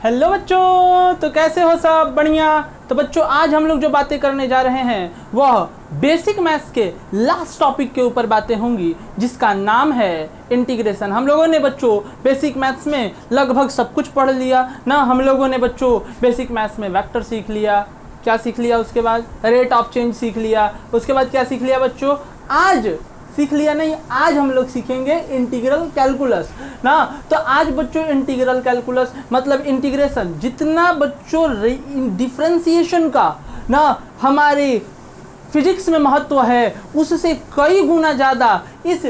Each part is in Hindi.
हेलो बच्चों, तो कैसे हो सब? बढ़िया। तो बच्चों आज हम लोग जो बातें करने जा रहे हैं वह बेसिक मैथ्स के लास्ट टॉपिक के ऊपर बातें होंगी, जिसका नाम है इंटीग्रेशन। हम लोगों ने बच्चों बेसिक मैथ्स में लगभग सब कुछ पढ़ लिया ना। हम लोगों ने बच्चों बेसिक मैथ्स में वेक्टर सीख लिया, क्या सीख लिया, उसके बाद रेट ऑफ चेंज सीख लिया, उसके बाद क्या सीख लिया बच्चों, आज सीख लिया नहीं, आज हम लोग सीखेंगे इंटीग्रल कैलकुलस ना। तो आज बच्चों इंटीग्रल कैलकुलस मतलब इंटीग्रेशन, जितना बच्चों डिफरेंशिएशन का ना हमारे फिजिक्स में महत्व है उससे कई गुना ज़्यादा इस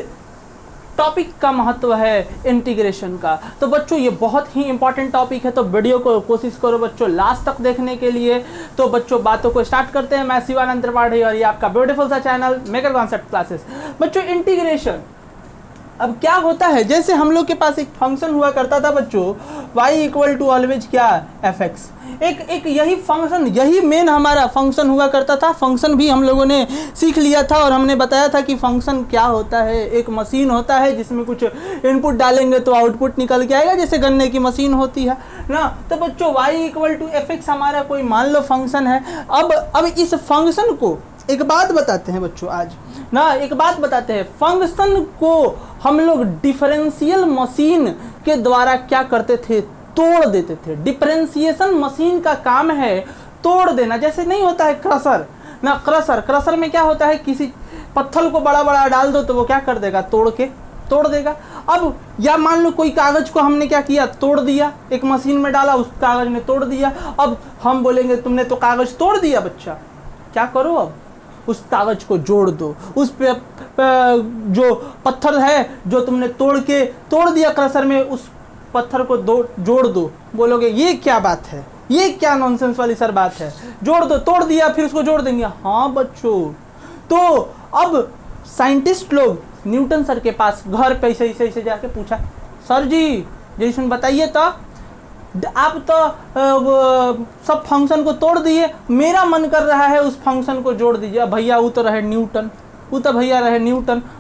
टॉपिक का महत्व है इंटीग्रेशन का। तो बच्चों ये बहुत ही इंपॉर्टेंट टॉपिक है, तो वीडियो को कोशिश करो बच्चों लास्ट तक देखने के लिए। तो बच्चों बातों को स्टार्ट करते हैं। मैं शिवानंद त्रिपाठी और ये आपका ब्यूटीफुल सा चैनल मेकर कॉन्सेप्ट क्लासेस। बच्चों इंटीग्रेशन अब क्या होता है, जैसे हम लोग के पास एक फंक्शन हुआ करता था बच्चों y इक्वल टू ऑलवेज क्या fx, एक यही फंक्शन, यही मेन हमारा फंक्शन हुआ करता था। फंक्शन भी हम लोगों ने सीख लिया था और हमने बताया था कि फंक्शन क्या होता है। एक मशीन होता है जिसमें कुछ इनपुट डालेंगे तो आउटपुट निकल के आएगा, जैसे गन्ने की मशीन होती है ना। तो बच्चों y इक्वल टू fx हमारा कोई मान लो फंक्शन है। अब इस फंक्शन को एक बात बताते हैं बच्चों आज ना, एक बात बताते हैं। फंक्शन को हम लोग डिफरेंशियल मशीन के द्वारा क्या करते थे, तोड़ देते थे। डिफरेंशिएशन मशीन का काम है तोड़ देना। जैसे नहीं होता है क्रशर ना, क्रशर में क्या होता है, किसी पत्थर को बड़ा बड़ा डाल दो तो वो क्या कर देगा, तोड़ देगा। अब या मान लो कोई कागज को हमने क्या किया, तोड़ दिया, एक मशीन में डाला, उस कागज ने तोड़ दिया। अब हम बोलेंगे तुमने तो कागज तोड़ दिया बच्चा, क्या करो, अब उस कागज को जोड़ दो। उस पे जो पत्थर है जो तुमने तोड़ दिया क्रशर में, उस पत्थर को जोड़ दो। बोलोगे ये क्या बात है, ये क्या नॉनसेंस वाली सर बात है, जोड़ दो, तोड़ दिया फिर उसको जोड़ देंगे। हाँ बच्चों, तो अब साइंटिस्ट लोग न्यूटन सर के पास घर पे ऐसे जाके पूछा, सर जी जैसे बताइए तो आप तो सब फंक्शन को तोड़ दिए, मेरा मन कर रहा है उस फंक्शन को जोड़ दीजिए। भैया वो तो रहे न्यूटन।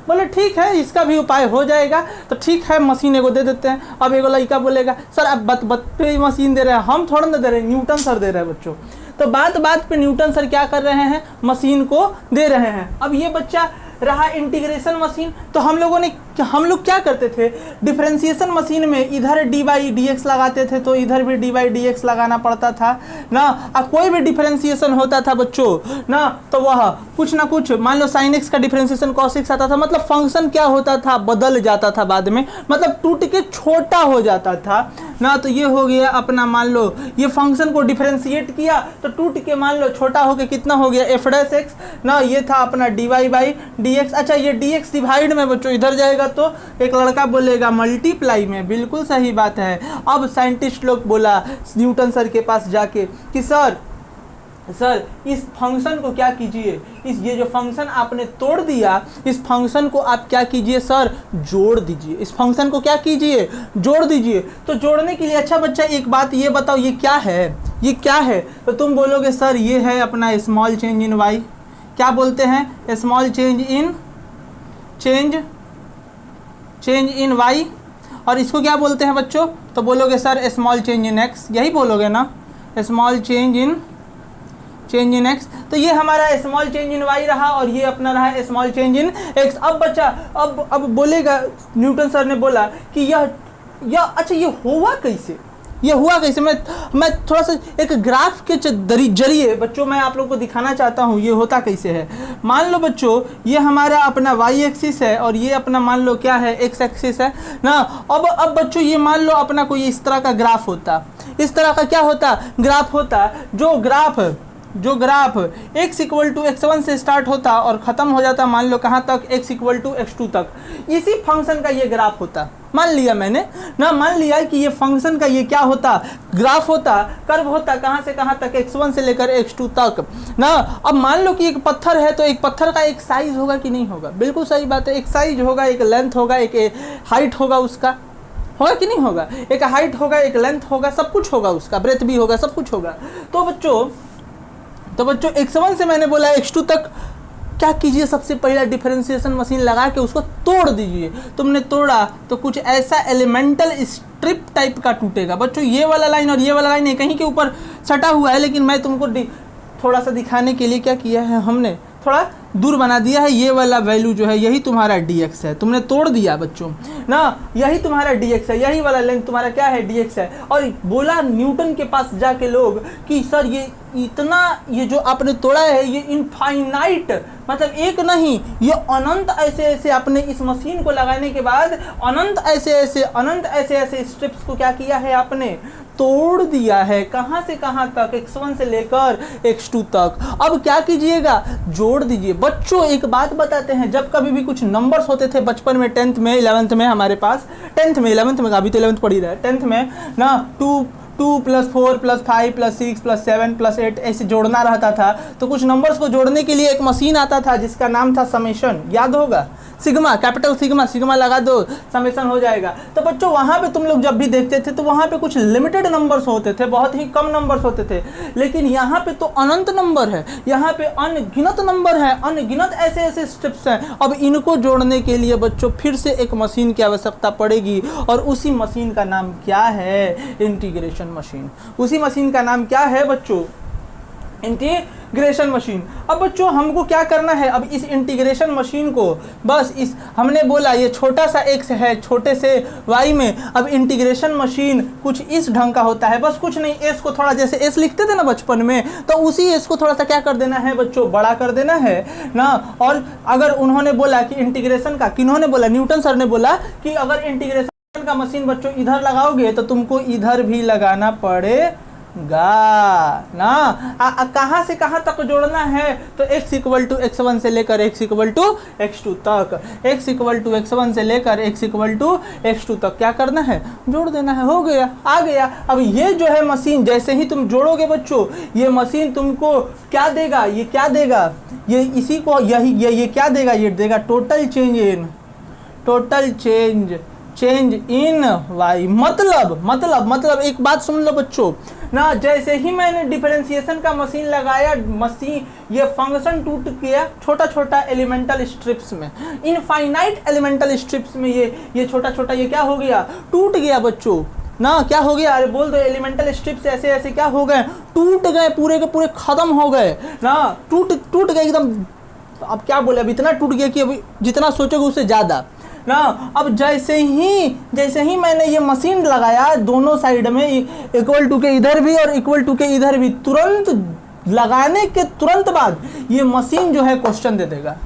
बोले ठीक है, इसका भी उपाय हो जाएगा। तो ठीक है, मशीन एगो दे देते हैं। अब एगो लड़का बोलेगा सर आप बत पे मशीन दे रहे हैं, हम थोड़ा ना दे रहे हैं, न्यूटन सर दे रहे हैं बच्चों। तो बात पे न्यूटन सर क्या कर रहे हैं, मशीन को दे रहे हैं। अब ये बच्चा रहा इंटीग्रेशन मशीन। तो हम लोग क्या करते थे, डिफरेंशिएशन मशीन में इधर डी बाई डी एक्स लगाते थे तो इधर भी डी बाई डी एक्स लगाना पड़ता था ना। अब कोई भी डिफरेंशिएशन होता था बच्चों ना, तो वह कुछ ना कुछ, मान लो साइन एक्स का डिफरेंशिएशन कॉस एक्स आता था, मतलब फंक्शन क्या होता था, बदल जाता था बाद में, मतलब टूट के छोटा हो जाता था ना। तो ये हो गया अपना, मान लो ये फंक्शन को डिफरेंशिएट किया तो टूट के मान लो छोटा हो के कितना हो गया, एफ डैश एक्स ना। ये था अपना D Y by D X. अच्छा ये डी एक्स डिवाइड में बच्चों इधर जाएगा तो एक लड़का बोलेगा मल्टीप्लाई में, बिल्कुल सही बात है। अब साइंटिस्ट लोग बोला न्यूटन सर के पास जाके कि सर इस फंक्शन को क्या कीजिए, ये जो फंक्शन आपने तोड़ दिया, इस फंक्शन को आप क्या कीजिए सर, जोड़ दीजिए। इस फंक्शन को क्या कीजिए, जोड़ दीजिए। तो जोड़ने के लिए अच्छा बच्चा एक बात ये बताओ, ये क्या है? तो तुम बोलोगे सर ये है अपना स्मॉल चेंज इन वाई। क्या बोलते हैं, स्मॉल चेंज इन वाई। और इसको क्या बोलते हैं बच्चों, तो बोलोगे sir small change in x, यही बोलोगे ना, स्मॉल चेंज इन एक्स। तो ये हमारा स्मॉल चेंज इन वाई रहा और ये अपना रहा स्मॉल चेंज इन एक्स। अब बच्चा अब बोलेगा, न्यूटन सर ने बोला कि यह अच्छा ये हुआ कैसे, मैं थोड़ा सा एक ग्राफ के जरिए बच्चों मैं आप लोग को दिखाना चाहता हूँ ये होता कैसे है। मान लो बच्चों ये हमारा अपना वाई एक्सिस है और ये अपना मान लो क्या है, एक्स एक्सिस है ना। अब बच्चों ये मान लो अपना कोई इस तरह का ग्राफ होता, इस तरह का क्या होता, ग्राफ होता, जो graph x equal to x1 से स्टार्ट होता और ख़त्म हो जाता मान लो कहाँ तक, x इक्वल टू x2 तक। इसी फंक्शन का ये ग्राफ होता, मान लिया मैंने ना, मान लिया कि ये फंक्शन का ये क्या होता, ग्राफ होता, कर्व होता, कहाँ से कहाँ तक, x1 से लेकर x2 तक ना। अब मान लो कि एक पत्थर है तो एक पत्थर का एक साइज होगा कि नहीं होगा, बिल्कुल सही बात है, एक साइज होगा, एक लेंथ होगा, एक हाइट होगा, उसका होगा कि नहीं होगा, एक हाइट होगा, एक लेंथ होगा, सब कुछ होगा, उसका ब्रेथ भी होगा, सब कुछ होगा। तो बच्चों x1 से मैंने बोला x2 तक क्या कीजिए, सबसे पहला डिफरेंशिएशन मशीन लगा के उसको तोड़ दीजिए। तुमने तोड़ा तो कुछ ऐसा एलिमेंटल स्ट्रिप टाइप का टूटेगा। बच्चों ये वाला लाइन और ये वाला लाइन एक कहीं के ऊपर सटा हुआ है, लेकिन मैं तुमको थोड़ा सा दिखाने के लिए क्या किया है, हमने थोड़ा दूर बना दिया है। ये वाला वैल्यू जो है यही तुम्हारा dx है, तुमने तोड़ दिया बच्चों ना, यही तुम्हारा dx है, यही वाला लेंथ तुम्हारा क्या है, dx है। और बोला न्यूटन के पास जाके लोग कि सर ये इतना, ये जो आपने तोड़ा है ये इनफाइनाइट, मतलब एक नहीं, ये अनंत ऐसे ऐसे आपने इस मशीन को लगाने के बाद अनंत ऐसे ऐसे स्ट्रिप्स को क्या किया है, आपने तोड़ दिया है। कहाँ से कहाँ तक, x1 से लेकर x2 तक। अब क्या कीजिएगा, जोड़ दीजिए। बच्चों एक बात बताते हैं, जब कभी भी कुछ नंबर्स होते थे बचपन में, 10th में 11th में, हमारे पास 10th में 11th में, अभी तो 11th पढ़ ही रहा है, 10th में ना 2 + 4 + 5 + 6 + 7 + 8 ऐसे जोड़ना रहता था। तो कुछ नंबर्स को जोड़ने के लिए एक मशीन आता था जिसका नाम था समेशन, याद होगा, सिग्मा, कैपिटल सिग्मा लगा दो, समेशन हो जाएगा। तो बच्चों वहाँ पे तुम लोग जब भी देखते थे तो वहाँ पे कुछ लिमिटेड नंबर्स होते थे, बहुत ही कम नंबर्स होते थे, लेकिन यहाँ पे तो अनंत नंबर है, यहाँ पे अनगिनत नंबर है, अनगिनत ऐसे ऐसे स्टेप्स हैं। अब इनको जोड़ने के लिए बच्चों फिर से एक मशीन की आवश्यकता पड़ेगी, और उसी मशीन का नाम क्या है, इंटीग्रेशन मशीन। उसी मशीन का नाम क्या है बच्चों, इंटीग्रेशन मशीन। अब बच्चों हमको क्या करना है, अब इस इंटीग्रेशन मशीन को बस इस, हमने बोला ये छोटा सा x है छोटे से y में, अब इंटीग्रेशन मशीन कुछ इस ढंग का होता है, बस कुछ नहीं, s को थोड़ा, जैसे s लिखते थे ना बचपन में, तो उसी s को थोड़ा सा क्या कर देना है बच्चों, बड़ा कर देना है ना। और अगर उन्होंने बोला कि इंटीग्रेशन का, किन्होंने बोला, न्यूटन सर ने बोला कि अगर इंटीग्रेशन का मशीन बच्चों इधर लगाओगे तो तुमको इधर भी लगाना पड़ेगा ना। कहाँ से कहाँ तक जोड़ना है, तो x = x1 से लेकर x = x2 तक, x = x1 से लेकर x = x2 तक क्या करना है, जोड़ देना है, हो गया, आ गया। अब ये जो है मशीन, जैसे ही तुम जोड़ोगे बच्चों, ये मशीन तुमको क्या देगा, ये क्या देगा, ये इसी को ये क्या देगा, ये देगा टोटल चेंज इन y। मतलब एक बात सुन लो बच्चों ना, जैसे ही मैंने डिफरेंशिएशन का मशीन लगाया, ये फंक्शन टूट गया छोटा छोटा एलिमेंटल स्ट्रिप्स में, इनफाइनाइट एलिमेंटल स्ट्रिप्स में, ये छोटा छोटा ये क्या हो गया, टूट गया बच्चों ना। क्या हो गया, अरे बोल दो, एलिमेंटल स्ट्रिप्स ऐसे ऐसे क्या हो गए, टूट गए, पूरे के पूरे खत्म हो गए ना, टूट गए एकदम। अब क्या बोले, अब इतना टूट गया कि अभी जितना सोचोगे उससे ज़्यादा ना। अब जैसे ही मैंने ये मशीन लगाया दोनों साइड में, = के इधर भी और = के इधर भी, तुरंत लगाने के तुरंत बाद ये मशीन जो है क्वेश्चन दे देगा।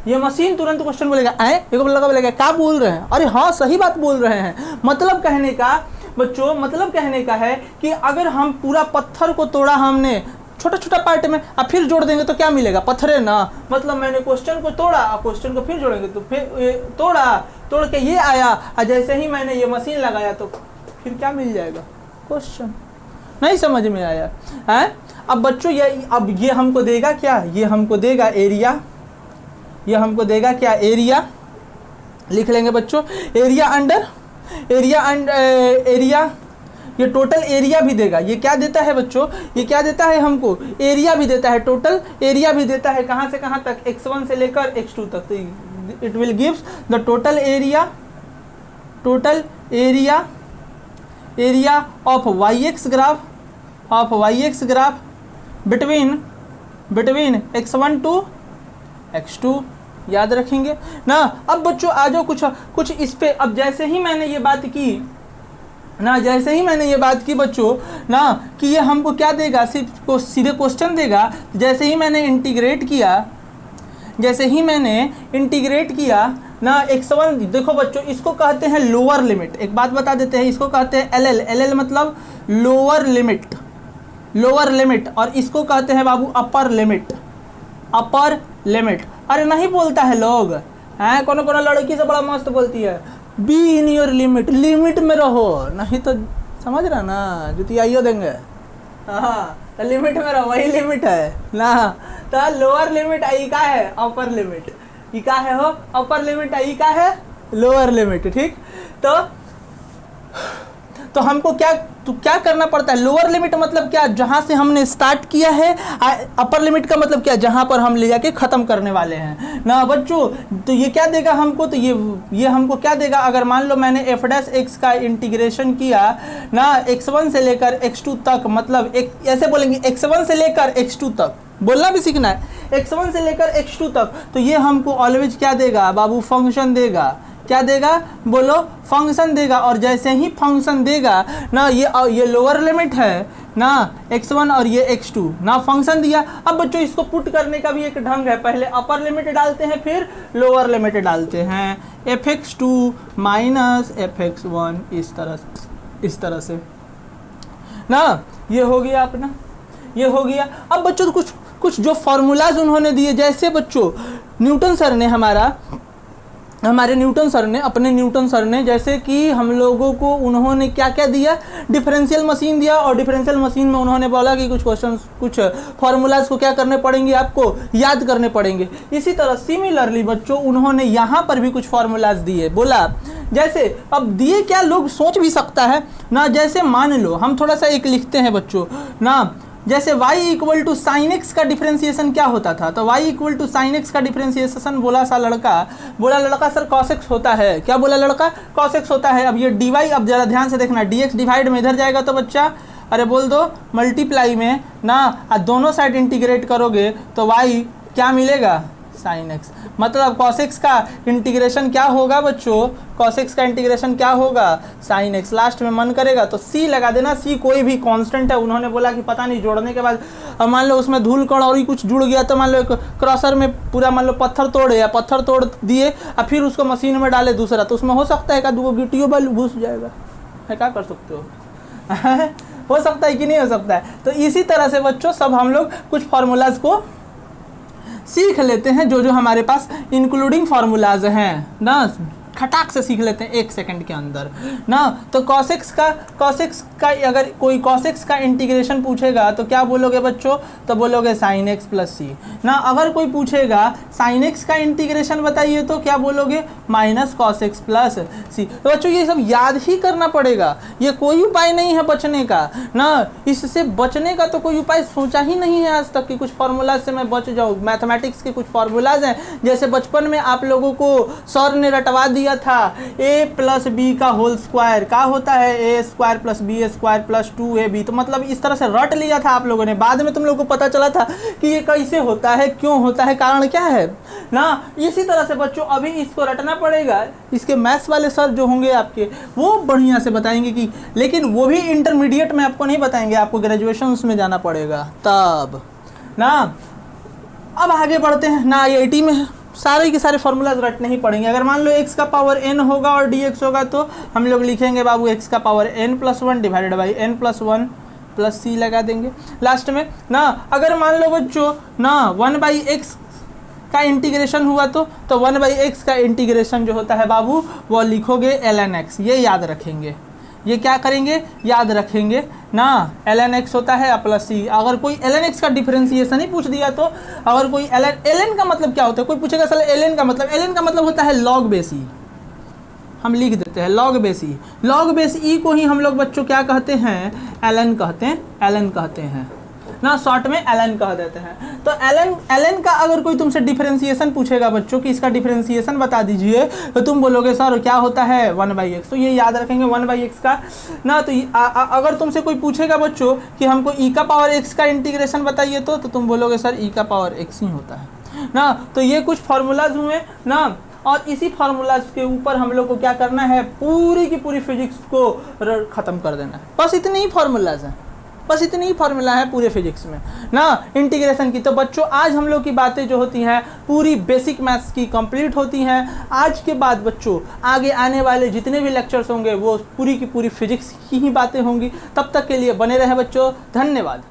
ये मशीन तुरंत क्वेश्चन बोलेगा, बोलेगा क्या बोल रहे हैं, अरे हाँ सही बात बोल रहे हैं। मतलब कहने का बच्चों, मतलब कहने का है कि अगर हम पूरा पत्थर को तोड़ा हमने छोटा छोटा पार्ट में, अब फिर जोड़ देंगे तो क्या मिलेगा, पत्थर है ना। मतलब मैंने क्वेश्चन को तोड़ा, क्वेश्चन को फिर जोड़ेंगे तो फिर तोड़ के ये आया, और जैसे ही मैंने ये मशीन लगाया तो फिर क्या मिल जाएगा, क्वेश्चन। नहीं समझ में आया है। अब बच्चों ये हमको देगा क्या, ये हमको देगा एरिया, ये हमको देगा क्या, एरिया। लिख लेंगे बच्चों, एरिया ये टोटल एरिया भी देगा। ये क्या देता है बच्चों, ये क्या देता है हमको, एरिया भी देता है, टोटल एरिया भी देता है। कहाँ से कहाँ तक, x1 से लेकर x2 तक। तो it will gives the total area of yx graph between x1 to x2, याद रखेंगे ना। अब बच्चों आ जाओ कुछ इस पे। अब जैसे ही मैंने ये बात की बच्चों ना, कि ये हमको क्या देगा, सिर्फ सीधे क्वेश्चन देगा। जैसे ही मैंने इंटीग्रेट किया ना x1, देखो बच्चों इसको कहते हैं लोअर लिमिट। एक बात बता देते हैं, इसको कहते हैं LL मतलब लोअर लिमिट, और इसको कहते हैं बाबू अपर लिमिट। अरे नहीं बोलता है लोग हैं, कोनो लड़की से बड़ा मस्त बोलती है, बी इन योर लिमिट में रहो, नहीं तो समझ रहा ना, जुतियाइयो देंगे। हाँ, तो लिमिट में रहो, वही लिमिट है ना। तो लोअर लिमिट आई का है, अपर लिमिट ई का है, हो अपर लिमिट आई का है, लोअर लिमिट। ठीक, तो हमको क्या करना पड़ता है, लोअर लिमिट मतलब क्या, जहां से हमने स्टार्ट किया है, अपर लिमिट का मतलब क्या, जहां पर हम ले जाके खत्म करने वाले हैं ना बच्चों। तो ये क्या देगा हमको, तो ये हमको क्या देगा, अगर मान लो मैंने f डैश x का इंटीग्रेशन किया ना x1 से लेकर x2 तक, मतलब ऐसे बोलेंगे x1 से लेकर x2 तक, बोलना भी सीखना है, x1 से लेकर x2 तक, तो ये हमको ऑलवेज क्या देगा बाबू, फंक्शन देगा। क्या देगा बोलो, फंक्शन देगा। और जैसे ही फंक्शन देगा ना, ये लोअर लिमिट है ना x1 और ये x2 ना, फंक्शन दिया। अब बच्चों इसको पुट करने का भी एक ढंग है, पहले अपर लिमिट डालते हैं फिर लोअर लिमिट डालते हैं, fx2 माइनस fx1, इस तरह से ना, ये हो गया अपना, ये हो गया। अब बच्चों तो कुछ जो फॉर्मूलाज उन्होंने दिए, जैसे बच्चों न्यूटन सर ने हमारे न्यूटन सर ने जैसे कि हम लोगों को उन्होंने क्या क्या दिया, डिफरेंशियल मशीन दिया, और डिफरेंशियल मशीन में उन्होंने बोला कि कुछ फार्मूलाज को क्या करने पड़ेंगे, आपको याद करने पड़ेंगे। इसी तरह सिमिलरली बच्चों उन्होंने यहाँ पर भी कुछ फार्मूलाज दिए, बोला जैसे, अब दिए क्या लोग सोच भी सकता है ना, जैसे मान लो हम थोड़ा सा एक लिखते हैं बच्चों ना, जैसे y equal to sine x का डिफरेंशिएशन क्या होता था, तो y equal to sine x का डिफरेंशिएशन बोला लड़का सर cos x होता है, क्या बोला लड़का, cos x होता है। अब ये dy, अब जरा ध्यान से देखना, dx डिवाइड में इधर जाएगा तो बच्चा, अरे बोल दो मल्टीप्लाई में ना, दोनों साइड इंटीग्रेट करोगे तो y क्या मिलेगा, साइन x, मतलब cos x का इंटीग्रेशन क्या होगा बच्चों, cos x का इंटीग्रेशन क्या होगा, साइन x। लास्ट में मन करेगा तो c लगा देना, c कोई भी कांस्टेंट है। उन्होंने बोला कि पता नहीं जोड़ने के बाद अब मान लो उसमें धूल कण और ही कुछ जुड़ गया, तो मान लो एक क्रॉसर में पूरा मान लो पत्थर तोड़ दिए और फिर उसको मशीन में डाले दूसरा, तो उसमें हो सकता है का दो गिट्टियों बल घुस जाएगा, है क्या कर सकते हो हो सकता है कि नहीं हो सकता है। तो इसी तरह से बच्चों सब हम लोग कुछ फार्मूलाज को सीख लेते हैं, जो हमारे पास इंक्लूडिंग फार्मूलाज हैं ना, खटाक से सीख लेते हैं 1 सेकंड के अंदर ना। तो cos x का अगर कोई cos x का इंटीग्रेशन पूछेगा तो क्या बोलोगे बच्चों, तो बोलोगे sin x प्लस सी ना। अगर कोई पूछेगा sin x का इंटीग्रेशन बताइए तो क्या बोलोगे, माइनस cos x प्लस सी। तो बच्चों ये सब याद ही करना पड़ेगा, ये कोई उपाय नहीं है बचने का ना, इससे बचने का तो कोई उपाय सोचा ही नहीं है आज तक कि कुछ फार्मूलाज से मैं बच जाऊँ। मैथमेटिक्स के कुछ फार्मूलाज हैं, जैसे बचपन में आप लोगों को सर ने रटवा दिया था a प्लस बी का होल स्क्वायर, क्या होता है a square plus b square plus 2ab, तो मतलब इस तरह से रट लिया था आप लोगों ने। बाद में तुम लोगों को पता चला था कि ये कैसे होता है, क्यों होता है, कारण क्या है ना। इसी तरह से बच्चों अभी इसको रटना पड़ेगा, इसके मैथ्स वाले सर जो होंगे आपके वो बढ़िया से बताएंगे कि, लेकिन वो भी इंटरमीडिएट में आपको नहीं बताएंगे, आपको ग्रेजुएशन में जाना पड़ेगा तब ना। अब आगे बढ़ते हैं ना, IIT में सारे के सारे फार्मूलाज रटने ही पड़ेंगे। अगर मान लो x का पावर n होगा और dx होगा तो हम लोग लिखेंगे बाबू x का power n plus 1 divided by n plus 1 plus c लगा देंगे लास्ट में ना। अगर मान लो बच्चों ना 1/x का इंटीग्रेशन हुआ तो 1/x का इंटीग्रेशन जो होता है बाबू वो लिखोगे ln x, ये याद रखेंगे, ये क्या करेंगे याद रखेंगे ना, ln x होता है प्लस c। अगर कोई ln x का डिफरेंशिएशन ही पूछ दिया तो, अगर कोई ln का मतलब क्या होता है, कोई पूछेगा सर ln का मतलब होता है log बेस e, हम लिख देते हैं log base e। log base e को ही हम लोग बच्चों क्या कहते हैं, ln कहते हैं ना, शॉर्ट में ln कह देते हैं। तो ln का अगर कोई तुमसे डिफरेंशिएशन पूछेगा बच्चों कि इसका डिफरेंशिएशन बता दीजिए, तो तुम बोलोगे सर क्या होता है 1/x, तो ये याद रखेंगे 1/x का ना। तो अगर तुमसे कोई पूछेगा बच्चों कि हमको e का पावर x का इंटीग्रेशन बताइए तो तुम बोलोगे सर e का पावर x ही होता है ना। तो ये कुछ फार्मूलाज हुए ना, और इसी फार्मूलाज के ऊपर हम लोग को क्या करना है, पूरी की पूरी फिजिक्स को ख़त्म कर देना है। बस इतने ही फार्मूलाज हैं, बस इतनी ही फार्मूला है पूरे फिजिक्स में ना इंटीग्रेशन की। तो बच्चों आज हम लोग की बातें जो होती हैं पूरी बेसिक मैथ्स की कंप्लीट होती हैं। आज के बाद बच्चों आगे आने वाले जितने भी लेक्चर्स होंगे वो पूरी की पूरी फिजिक्स की ही बातें होंगी। तब तक के लिए बने रहे बच्चों, धन्यवाद।